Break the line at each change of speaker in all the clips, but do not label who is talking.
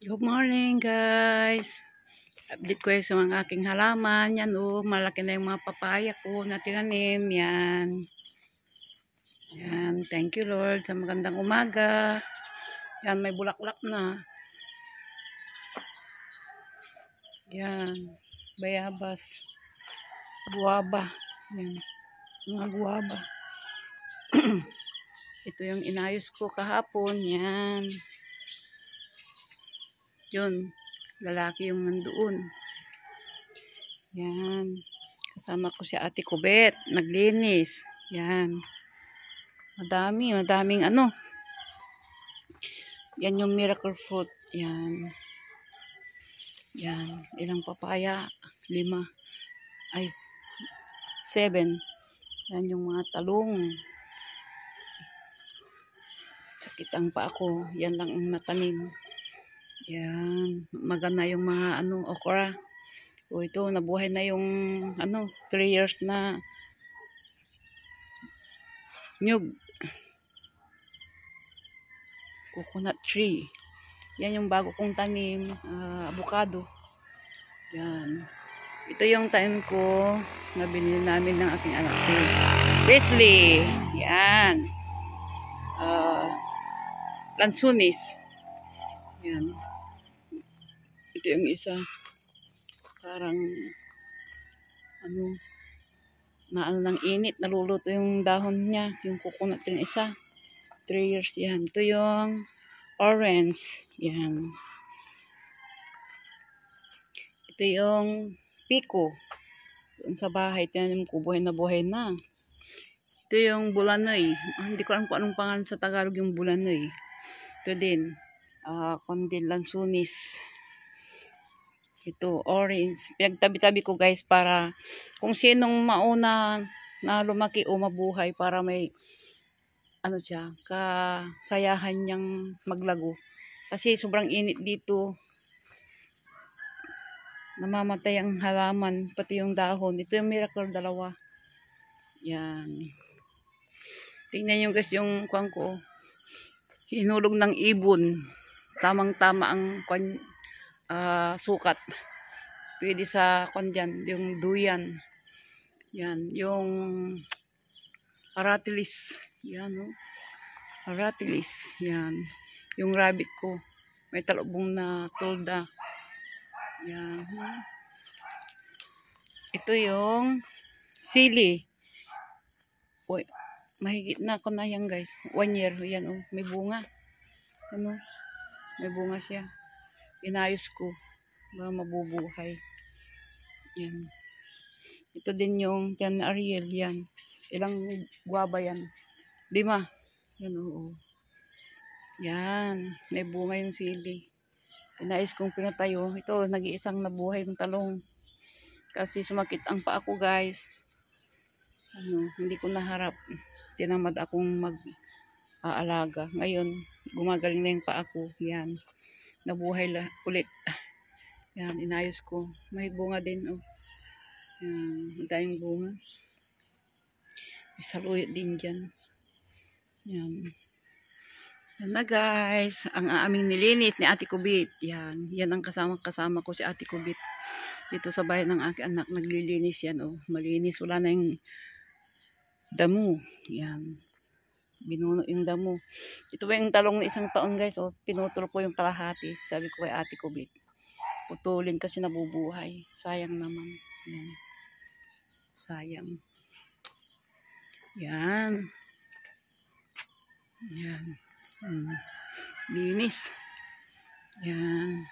Good morning guys. Update ko yung sa mga aking halaman. Yan malaki na yung mga papaya ko na tinanim. Yan. Yan. Thank you Lord sa magandang umaga. Yan, may bulaklak na. Yan. Bayabas. Guwaba. Yan. Mga guwaba. Ito yung inayos ko kahapon. Yan. Yun. Lalaki yung nandoon. Yan. Kasama ko si Ate Kubet. Naglinis. Yan. Madaming ano. Yan yung miracle fruit. Yan. Yan. Ilang papaya? 5. Ay, 7. Yan yung mga talong. Sakitang pa ako. Yan lang ang natanim. Yan. Maganda yung mga okra. O ito, nabuhay na yung 3 years na nyug. Coconut tree. Yan yung bago kong tanim. Avocado. Yan. Ito yung tanim ko na binili namin ng aking anak si Presley. Yan. Lansunis. Yan. Ito yung isa. Parang ng init. Naluluto yung dahon niya. Yung coconut yung isa. 3 years yan. Ito yung orange. Yan. Ito yung pico. Doon sa bahay, tinanim ko, buhay na buhay na. Ito yung bulanoy. Hindi ko alam kung anong pangalan sa Tagalog yung bulanoy. Ito din. Kondil lansunis. Ito, orange. Pinagtabi-tabi ko guys para kung sinong mauna na lumaki o mabuhay para may kasayahan niyang maglago. Kasi sobrang init dito. Namamatay ang halaman, pati yung dahon. Ito yung miracle 2. Yan. Tingnan nyo guys yung kuwan ko. Hinulog ng ibon. Tamang-tama ang sukat. Pwede sa dyan, yung duyan. Yan, yung aratilis. Yan, aratilis. Yan. Yung rabbit ko. May talubong na tulda. Yan. Ito yung sili. Uy, mahigit na ako na yan guys. 1 year. Yan may bunga. May bunga siya. Inayos ko. Para mabubuhay. Yan. Ito din yung Tiyan Ariel. Yan. Ilang guwaba yan? 5. Yan Yan. May bunga yung sili. Inayos kong pinatayo. Ito, nag-iisang nabuhay ng talong. Kasi sumakit ang paa ko guys. Hindi ko naharap. Tinamad akong mag-aalaga. Ngayon, gumagaling na yung paa ko. Yan. Nabuhay ulit. Yan, inayos ko. May bunga din. Yan, madayong bunga. May saluyot din dyan. Yan. Yan na guys, ang aming nilinis ni Ate Kubit. Yan ang kasama ko si Ate Kubit. Dito sa bahay ng aking anak, naglilinis yan. Malinis, wala na yung damo. Yan. Binuno yung damo. Ito ba yung talong na 1 taon guys? Pinutol ko yung kalahati. Sabi ko kay Ate Kubit. Putulin kasi nabubuhay. Sayang naman. Yan. Sayang. Yan. Yan. Linis. Yan.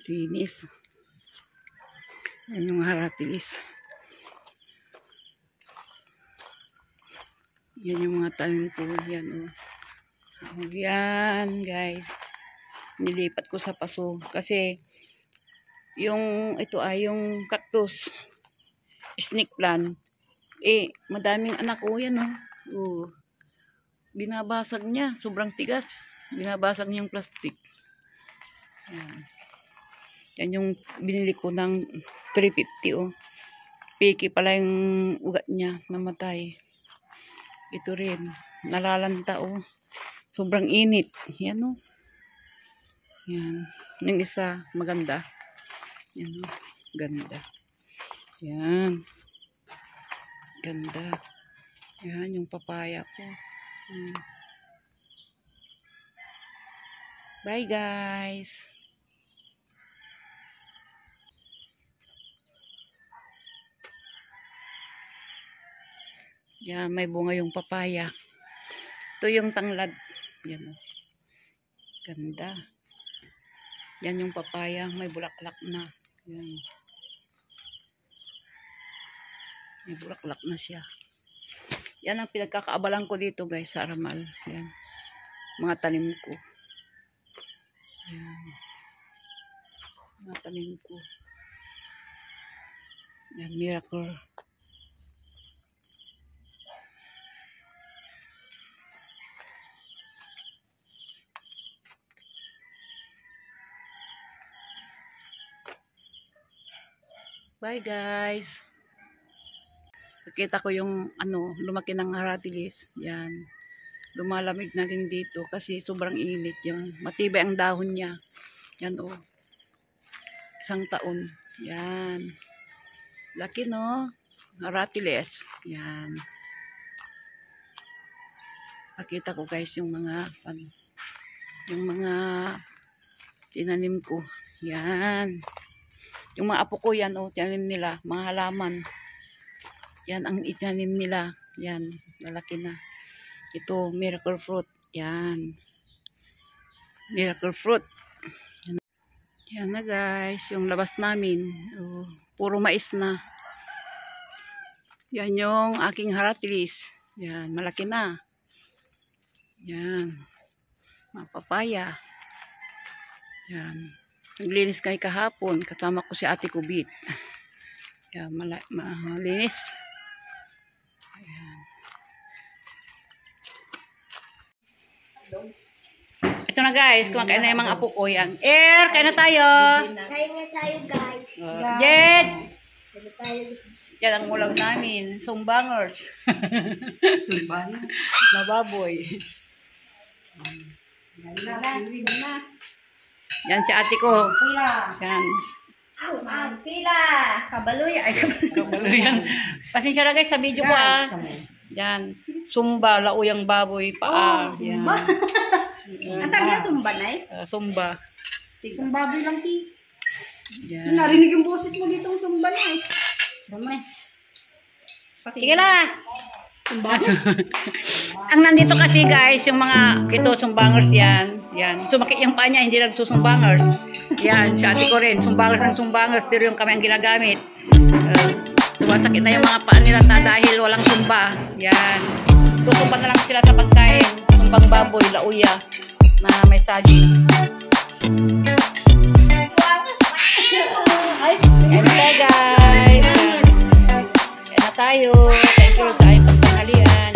Linis. Yan yung haratilis. Yan yung mga tanim ko. Yan Yan guys. Nilipat ko sa paso. Kasi yung yung cactus. Snake plant. Madaming anak yan binabasag niya. Sobrang tigas. Binabasag niya yung plastic. Yan yung binili ko ng 350 Piki pala yung ugat niya. Namatay. Ito rin. Nalalanta Sobrang init. Yan Yan. Yung isa, maganda. Yan, oh. Ganda. Yan. Ganda. Yan, yung papaya ko. Bye, guys. Yan, may bunga yung papaya. Ito yung tanglad. Yan, oh. Ganda. Yan yung papaya. May bulaklak na. Yan. May bulaklak na siya. Yan ang pinagkakaabalan ko dito, guys, sa Aramal. Yan. Mga tanim ko. Yan. Mga tanim ko. Yan, miracle. Bye, guys. Nakita ko yung lumaki ng aratilis. Yan. Lumalamig na rin dito kasi sobrang init yung matibay ang dahon niya. Yan, oh. 1 taon. Yan. Laki, no? Aratilis. Yan. Nakita ko, guys, yung mga tinanim ko. Yan. Yung mga apo ko yan, oh, tinanim nila, mga halaman. Yan ang itinanim nila. Yan, lalaki na. Ito, miracle fruit. Yan. Miracle fruit. Yan na, guys, yung labas namin. Oh, puro mais na. Yan yung aking haratilis. Yan, malaki na. Yan. Mga papaya. Yan. Naglinis kay kahapon. Kasama ko si Ate Kubit. Yan, malinis. Ayan. Ito na, guys. Kumakain na yung mga apo ko. Yan. Kain na tayo.
Kain na tayo, guys.
Jed!
Kain na tayo.
Yan ang ulam namin. Sumbangers.
Sumbang?
Na baboy. Yan si ate ko.
Pila.
Yan.
Pila. Kabaluya. Ay,
Kabaluyan. Pasensya na, guys, sa video ko, ah. Yan. Sumba, lauyang baboy, paa. Yan.
Ang tawag sumba na eh?
Sumba.
Sumbaboy lang, Ki.
Yan.
Narinig yung boses mo ditong sumba na eh. Dami.
Sige na. Ang nandito kasi, guys, yung mga sumbangers yan. Yan. Sumakit yung paa niya, hindi nagsusumbangers. Yan, si ate ko rin. Sumbangers ng sumbangers, pero yung kami ang ginagamit. Sumasakit na yung mga paa nila dahil walang sumba. Yan. Susumba na lang sila sa pagkain. Sumbang baboy, lauya, na may saging. Yan na, guys. Yan na tayo. Thank you sa aking pagtanghalian.